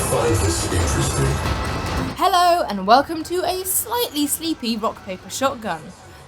find this interesting. Hello and welcome to a slightly sleepy rock paper shotgun.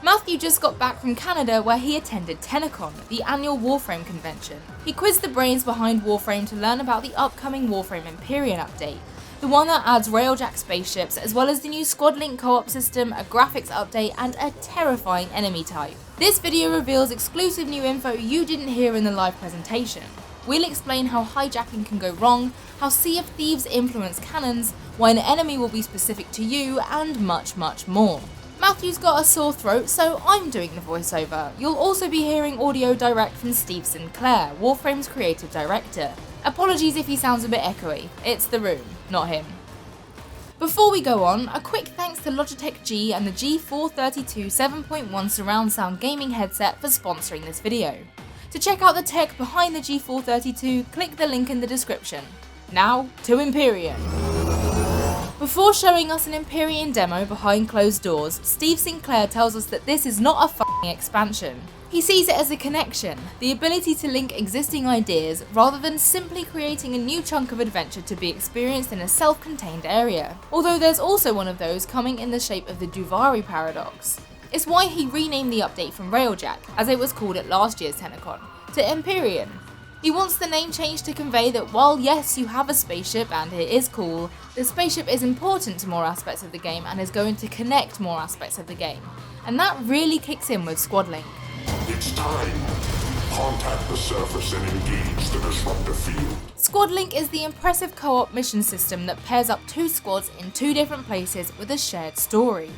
Matthew just got back from Canada where he attended Tennocon, the annual Warframe convention. He quizzed the brains behind Warframe to learn about the upcoming Warframe Empyrean update, the one that adds Railjack spaceships as well as the new Squad Link co-op system, a graphics update and a terrifying enemy type. This video reveals exclusive new info you didn't hear in the live presentation. We'll explain how hijacking can go wrong, how Sea of Thieves influence cannons, why an enemy will be specific to you, and much more. Matthew's got a sore throat, so I'm doing the voiceover. You'll also be hearing audio direct from Steve Sinclair, Warframe's creative director. Apologies if he sounds a bit echoey, it's the room, not him. Before we go on, a quick thanks to Logitech G and the G432 7.1 surround sound gaming headset for sponsoring this video. To check out the tech behind the G432, click the link in the description. Now, to Empyrean. Before showing us an Empyrean demo behind closed doors, Steve Sinclair tells us that this is not a f***ing expansion. He sees it as a connection, the ability to link existing ideas rather than simply creating a new chunk of adventure to be experienced in a self-contained area. Although there's also one of those coming in the shape of the Liguori paradox. It's why he renamed the update from Railjack, as it was called at last year's Tennocon, to Empyrean. He wants the name change to convey that while yes you have a spaceship and it is cool, the spaceship is important to more aspects of the game and is going to connect more aspects of the game. And that really kicks in with Squad Link. It's time. Contact the surface and engage the disruptor field. Squad Link is the impressive co-op mission system that pairs up two squads in two different places with a shared story.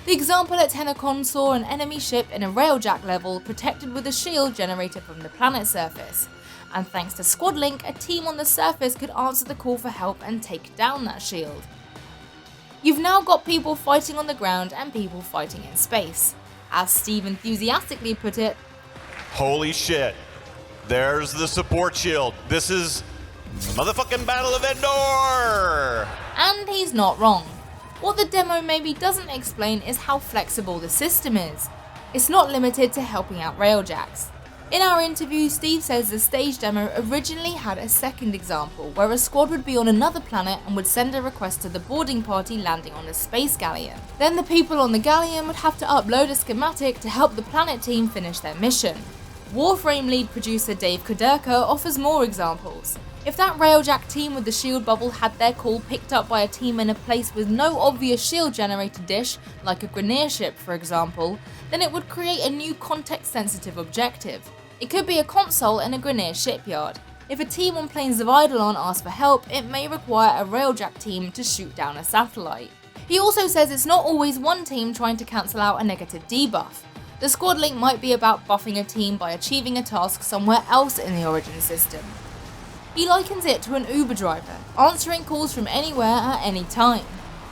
The example at Tennocon saw an enemy ship in a Railjack level protected with a shield generated from the planet surface. And thanks to Squad Link, a team on the surface could answer the call for help and take down that shield. You've now got people fighting on the ground and people fighting in space. As Steve enthusiastically put it, holy shit, there's the support shield. This is motherfucking Battle of Endor! And he's not wrong. What the demo maybe doesn't explain is how flexible the system is. It's not limited to helping out Railjacks. In our interview, Steve says the stage demo originally had a second example where a squad would be on another planet and would send a request to the boarding party landing on a space galleon. Then the people on the galleon would have to upload a schematic to help the planet team finish their mission. Warframe lead producer Dave Kuderka offers more examples. If that Railjack team with the shield bubble had their call picked up by a team in a place with no obvious shield generator dish, like a Grineer ship for example, then it would create a new context-sensitive objective. It could be a console in a Grineer shipyard. If a team on Plains of Eidolon asks for help, it may require a Railjack team to shoot down a satellite. He also says it's not always one team trying to cancel out a negative debuff. The Squad Link might be about buffing a team by achieving a task somewhere else in the origin system. He likens it to an Uber driver, answering calls from anywhere at any time.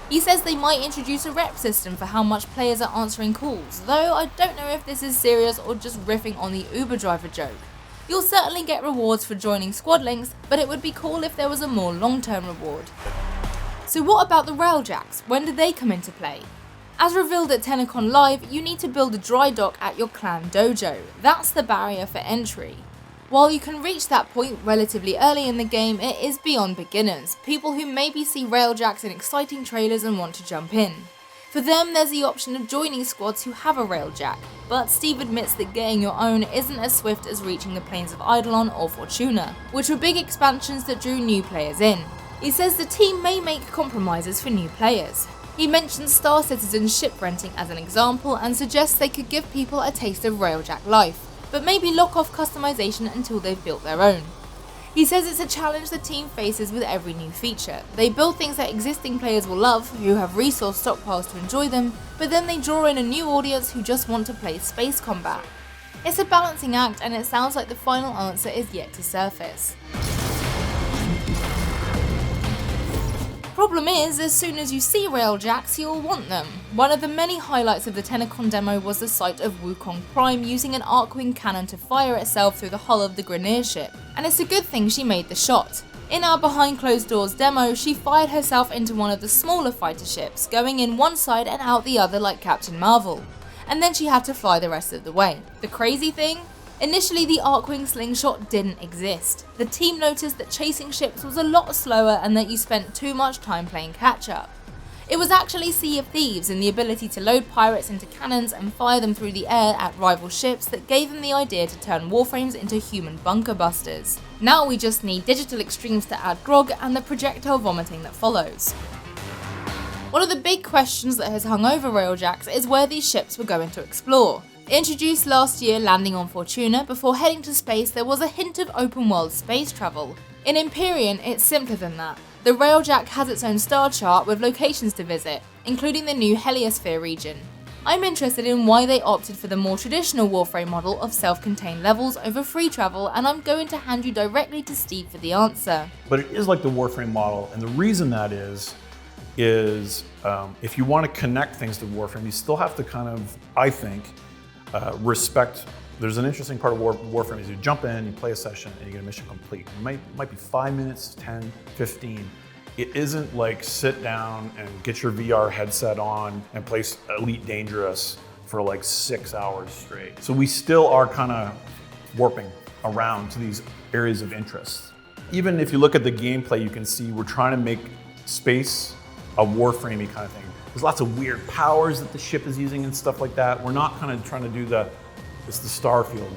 He says they might introduce a rep system for how much players are answering calls, though I don't know if this is serious or just riffing on the Uber driver joke. You'll certainly get rewards for joining squad links, but it would be cool if there was a more long-term reward. So what about the Railjacks? When do they come into play? As revealed at Tennocon Live, you need to build a drydock at your Clan Dojo. That's the barrier for entry. While you can reach that point relatively early in the game, it is beyond beginners, people who maybe see Railjacks in exciting trailers and want to jump in. For them, there's the option of joining squads who have a Railjack, but Steve admits that getting your own isn't as swift as reaching the Plains of Eidolon or Fortuna, which were big expansions that drew new players in. He says the team may make compromises for new players. He mentions Star Citizen ship renting as an example and suggests they could give people a taste of Railjack life, but maybe lock off customization until they've built their own. He says it's a challenge the team faces with every new feature. They build things that existing players will love, who have resource stockpiles to enjoy them, but then they draw in a new audience who just want to play space combat. It's a balancing act and it sounds like the final answer is yet to surface. Problem is, as soon as you see Railjacks, you'll want them. One of the many highlights of the Tennocon demo was the sight of Wukong Prime using an Archwing Cannon to fire itself through the hull of the Grineer ship, and it's a good thing she made the shot. In our behind closed doors demo, she fired herself into one of the smaller fighter ships, going in one side and out the other like Captain Marvel, and then she had to fly the rest of the way. The crazy thing? Initially, the Archwing slingshot didn't exist. The team noticed that chasing ships was a lot slower and that you spent too much time playing catch-up. It was actually Sea of Thieves and the ability to load pirates into cannons and fire them through the air at rival ships that gave them the idea to turn Warframes into human bunker busters. Now we just need digital extremes to add grog and the projectile vomiting that follows. One of the big questions that has hung over Railjacks is where these ships were going to explore. Introduced last year landing on Fortuna, before heading to space there was a hint of open world space travel. In Empyrean it's simpler than that. The Railjack has its own star chart with locations to visit, including the new Heliosphere region. I'm interested in why they opted for the more traditional Warframe model of self-contained levels over free travel, and I'm going to hand you directly to Steve for the answer. But it is like the Warframe model, and the reason that is if you want to connect things to Warframe, you still have to kind of, I think, respect. There's an interesting part of Warframe is you jump in, you play a session, and you get a mission complete. It might be 5 minutes, 10, 15. It isn't like sit down and get your VR headset on and play Elite Dangerous for like 6 hours straight. So we still are kind of warping around to these areas of interest. Even if you look at the gameplay, you can see we're trying to make space a Warframey kind of thing. There's lots of weird powers that the ship is using and stuff like that. We're not kind of trying to do it's the Starfield.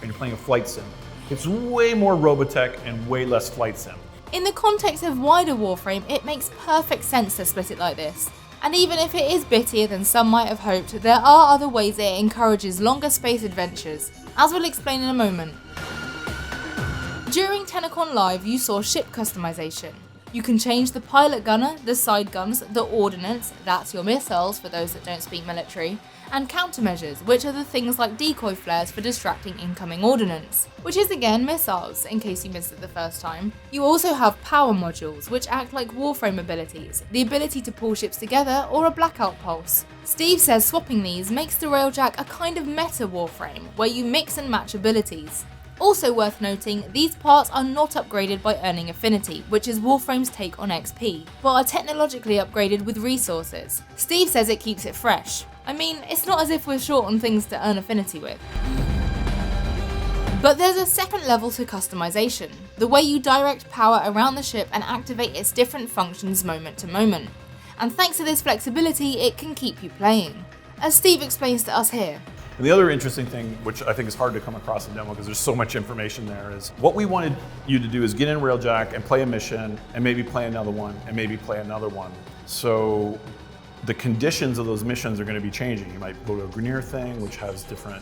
And you're playing a flight sim. It's way more Robotech and way less flight sim. In the context of wider Warframe, it makes perfect sense to split it like this. And even if it is bittier than some might have hoped, there are other ways it encourages longer space adventures, as we'll explain in a moment. During Tennocon Live, you saw ship customization. You can change the pilot gunner, the side guns, the ordnance, that's your missiles for those that don't speak military, and countermeasures, which are the things like decoy flares for distracting incoming ordnance, which is again missiles, in case you missed it the first time. You also have power modules, which act like Warframe abilities, the ability to pull ships together or a blackout pulse. Steve says swapping these makes the Railjack a kind of meta Warframe, where you mix and match abilities. Also worth noting, these parts are not upgraded by earning affinity, which is Warframe's take on XP, but are technologically upgraded with resources. Steve says it keeps it fresh. I mean, it's not as if we're short on things to earn affinity with. But there's a second level to customization, the way you direct power around the ship and activate its different functions moment to moment. And thanks to this flexibility, it can keep you playing. As Steve explains to us here. And the other interesting thing, which I think is hard to come across in demo because there's so much information there, is what we wanted you to do is get in Railjack and play a mission and maybe play another one and maybe play another one. So the conditions of those missions are going to be changing. You might go to a Grineer thing, which has different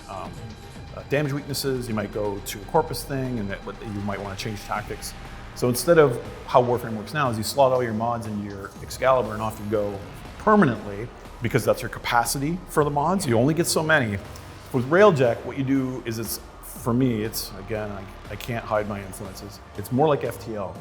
damage weaknesses. You might go to a Corpus thing, and you might want to change tactics. So instead of how Warframe works now is you slot all your mods into your Excalibur and off you go permanently, because that's your capacity for the mods. You only get so many. With Railjack, what you do is for me, again, I can't hide my influences. It's more like FTL.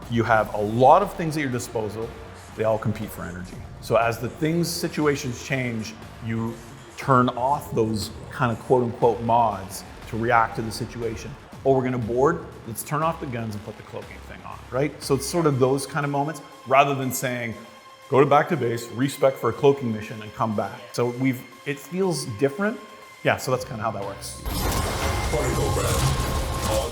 You have a lot of things at your disposal. They all compete for energy. So as the situations change, you turn off those kind of quote unquote mods to react to the situation. Oh, we're gonna board? Let's turn off the guns and put the cloaking thing on, right? So it's sort of those kind of moments, rather than saying, go back to base, respec for a cloaking mission and come back. So it feels different. Yeah, so that's kind of how that works.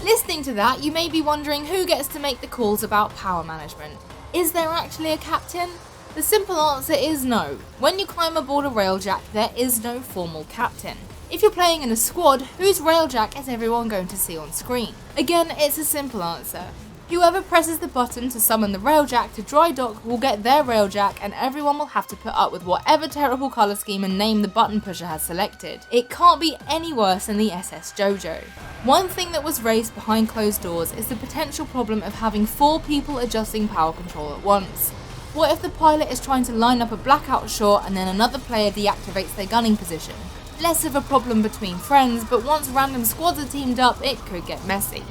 Listening to that, you may be wondering who gets to make the calls about power management. Is there actually a captain? The simple answer is no. When you climb aboard a Railjack, there is no formal captain. If you're playing in a squad, whose Railjack is everyone going to see on screen? Again, it's a simple answer. Whoever presses the button to summon the Railjack to drydock will get their Railjack, and everyone will have to put up with whatever terrible colour scheme and name the button pusher has selected. It can't be any worse than the SS Jojo. One thing that was raised behind closed doors is the potential problem of having 4 people adjusting power control at once. What if the pilot is trying to line up a blackout shot and then another player deactivates their gunning position? Less of a problem between friends, but once random squads are teamed up, it could get messy.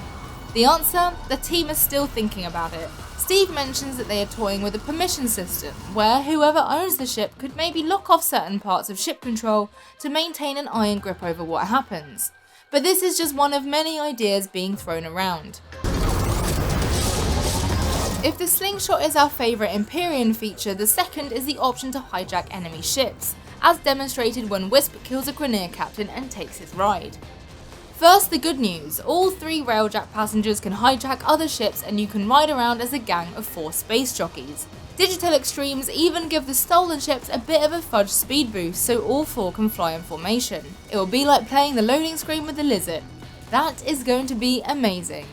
The answer? The team is still thinking about it. Steve mentions that they are toying with a permission system, where whoever owns the ship could maybe lock off certain parts of ship control to maintain an iron grip over what happens. But this is just one of many ideas being thrown around. If the slingshot is our favourite Empyrean feature, the second is the option to hijack enemy ships, as demonstrated when Wisp kills a Grineer captain and takes his ride. First, the good news, all 3 Railjack passengers can hijack other ships and you can ride around as a gang of 4 space jockeys. Digital extremes even give the stolen ships a bit of a fudge speed boost so all 4 can fly in formation. It will be like playing the loading screen with the lizard. That is going to be amazing.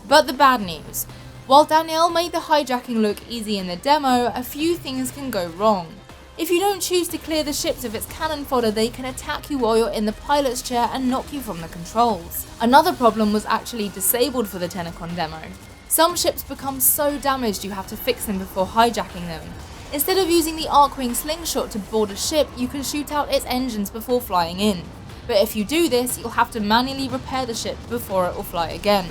But the bad news. While Danielle made the hijacking look easy in the demo, a few things can go wrong. If you don't choose to clear the ships of its cannon fodder, they can attack you while you're in the pilot's chair and knock you from the controls. Another problem was actually disabled for the Tennocon demo. Some ships become so damaged you have to fix them before hijacking them. Instead of using the Archwing slingshot to board a ship, you can shoot out its engines before flying in. But if you do this, you'll have to manually repair the ship before it will fly again.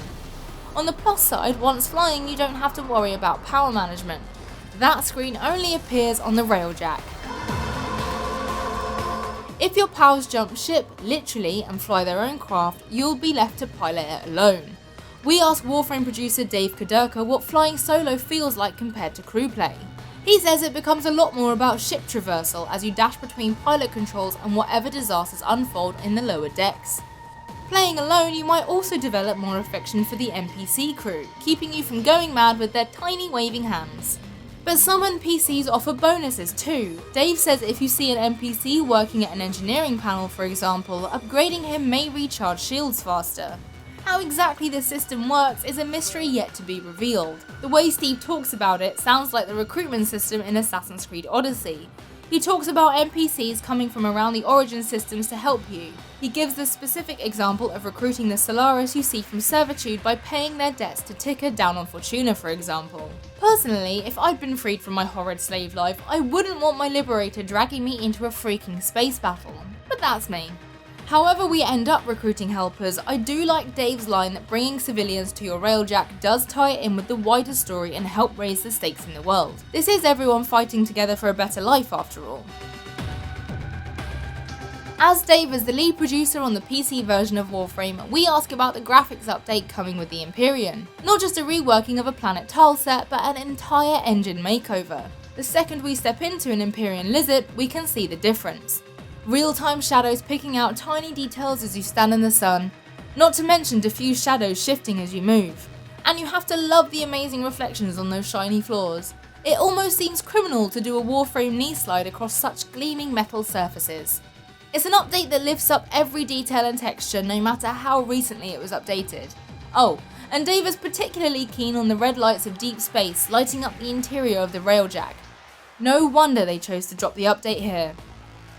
On the plus side, once flying you don't have to worry about power management. That screen only appears on the Railjack. If your pals jump ship, literally, and fly their own craft, you'll be left to pilot it alone. We asked Warframe producer Dave Kuderka what flying solo feels like compared to crew play. He says it becomes a lot more about ship traversal as you dash between pilot controls and whatever disasters unfold in the lower decks. Playing alone, you might also develop more affection for the NPC crew, keeping you from going mad with their tiny waving hands. But some NPCs offer bonuses too. Dave says if you see an NPC working at an engineering panel, for example, upgrading him may recharge shields faster. How exactly this system works is a mystery yet to be revealed. The way Steve talks about it sounds like the recruitment system in Assassin's Creed Odyssey. He talks about NPCs coming from around the Origin systems to help you. He gives the specific example of recruiting the Solaris you see from Servitude by paying their debts to Ticker down on Fortuna, for example. Personally, if I'd been freed from my horrid slave life, I wouldn't want my liberator dragging me into a freaking space battle. But that's me. However we end up recruiting helpers, I do like Dave's line that bringing civilians to your Railjack does tie in with the wider story and help raise the stakes in the world. This is everyone fighting together for a better life after all. As Dave is the lead producer on the PC version of Warframe, we ask about the graphics update coming with the Empyrean. Not just a reworking of a planet tile set, but an entire engine makeover. The second we step into an Empyrean lizard, we can see the difference. Real-time shadows picking out tiny details as you stand in the sun, not to mention diffuse shadows shifting as you move. And you have to love the amazing reflections on those shiny floors. It almost seems criminal to do a Warframe knee slide across such gleaming metal surfaces. It's an update that lifts up every detail and texture no matter how recently it was updated. Oh, and Dave is particularly keen on the red lights of deep space lighting up the interior of the Railjack. No wonder they chose to drop the update here.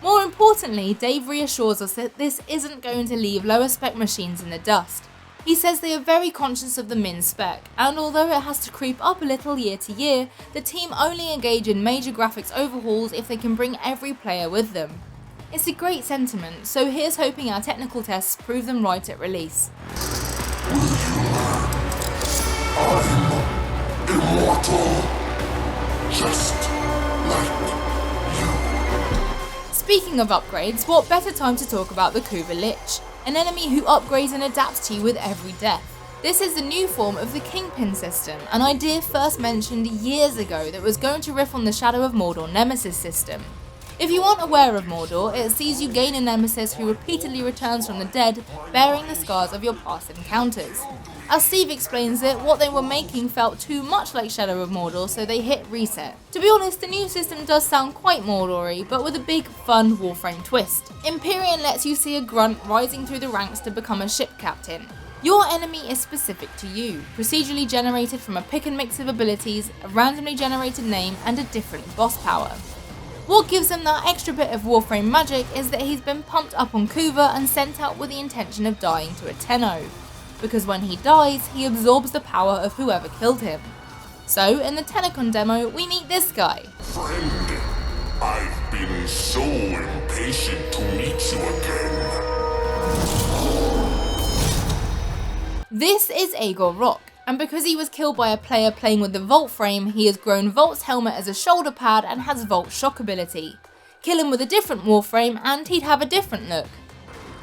More importantly, Dave reassures us that this isn't going to leave lower spec machines in the dust. He says they are very conscious of the min spec, and although it has to creep up a little year to year, the team only engage in major graphics overhauls if they can bring every player with them. It's a great sentiment, so here's hoping our technical tests prove them right at release. I'm immortal, just like you. Speaking of upgrades, what better time to talk about the Kuva Lich, an enemy who upgrades and adapts to you with every death. This is the new form of the kingpin system, an idea first mentioned years ago that was going to riff on the Shadow of Mordor nemesis system. If you aren't aware of Mordor, it sees you gain a nemesis who repeatedly returns from the dead, bearing the scars of your past encounters. As Steve explains it, what they were making felt too much like Shadow of Mordor, so they hit reset. To be honest, the new system does sound quite Mordory, but with a big, fun Warframe twist. Empyrean lets you see a grunt rising through the ranks to become a ship captain. Your enemy is specific to you, procedurally generated from a pick and mix of abilities, a randomly generated name, and a different boss power. What gives him that extra bit of Warframe magic is that he's been pumped up on Kuva and sent out with the intention of dying to a Tenno, because when he dies, he absorbs the power of whoever killed him. So, in the Tennocon demo, we meet this guy. Friend, I've been so impatient to meet you again. This is Agor Rock, and because he was killed by a player playing with the Vault frame, he has grown Vault's helmet as a shoulder pad and has Vault shock ability. Kill him with a different Warframe and he'd have a different look.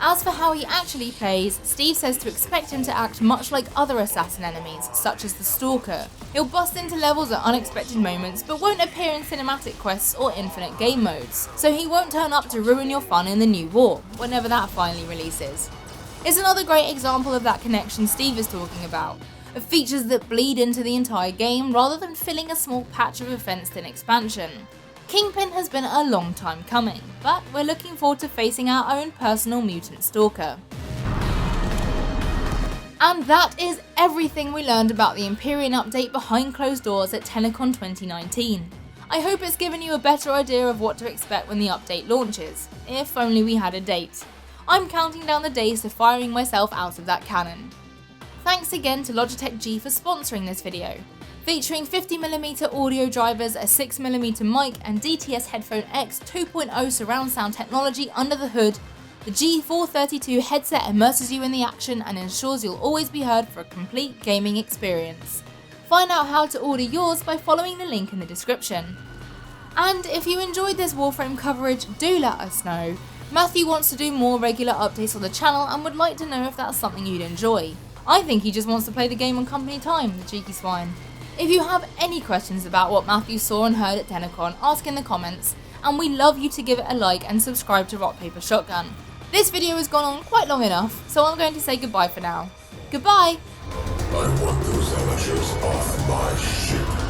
As for how he actually plays, Steve says to expect him to act much like other assassin enemies, such as the Stalker. He'll bust into levels at unexpected moments, but won't appear in cinematic quests or infinite game modes, so he won't turn up to ruin your fun in the new war, whenever that finally releases. It's another great example of that connection Steve is talking about, of features that bleed into the entire game rather than filling a small patch of a fenced-in expansion. Kingpin has been a long time coming, but we're looking forward to facing our own personal mutant Stalker. And that is everything we learned about the Empyrean update behind closed doors at Tennocon 2019. I hope it's given you a better idea of what to expect when the update launches, if only we had a date. I'm counting down the days to firing myself out of that cannon. Thanks again to Logitech G for sponsoring this video. Featuring 50mm audio drivers, a 6mm mic and DTS Headphone X 2.0 surround sound technology under the hood, the G432 headset immerses you in the action and ensures you'll always be heard for a complete gaming experience. Find out how to order yours by following the link in the description. And if you enjoyed this Warframe coverage, do let us know. Matthew wants to do more regular updates on the channel and would like to know if that's something you'd enjoy. I think he just wants to play the game on company time, the cheeky swine. If you have any questions about what Matthew saw and heard at Tennocon, ask in the comments, and we'd love you to give it a like and subscribe to Rock Paper Shotgun. This video has gone on quite long enough, so I'm going to say goodbye for now. Goodbye! I want those amateurs off my ship.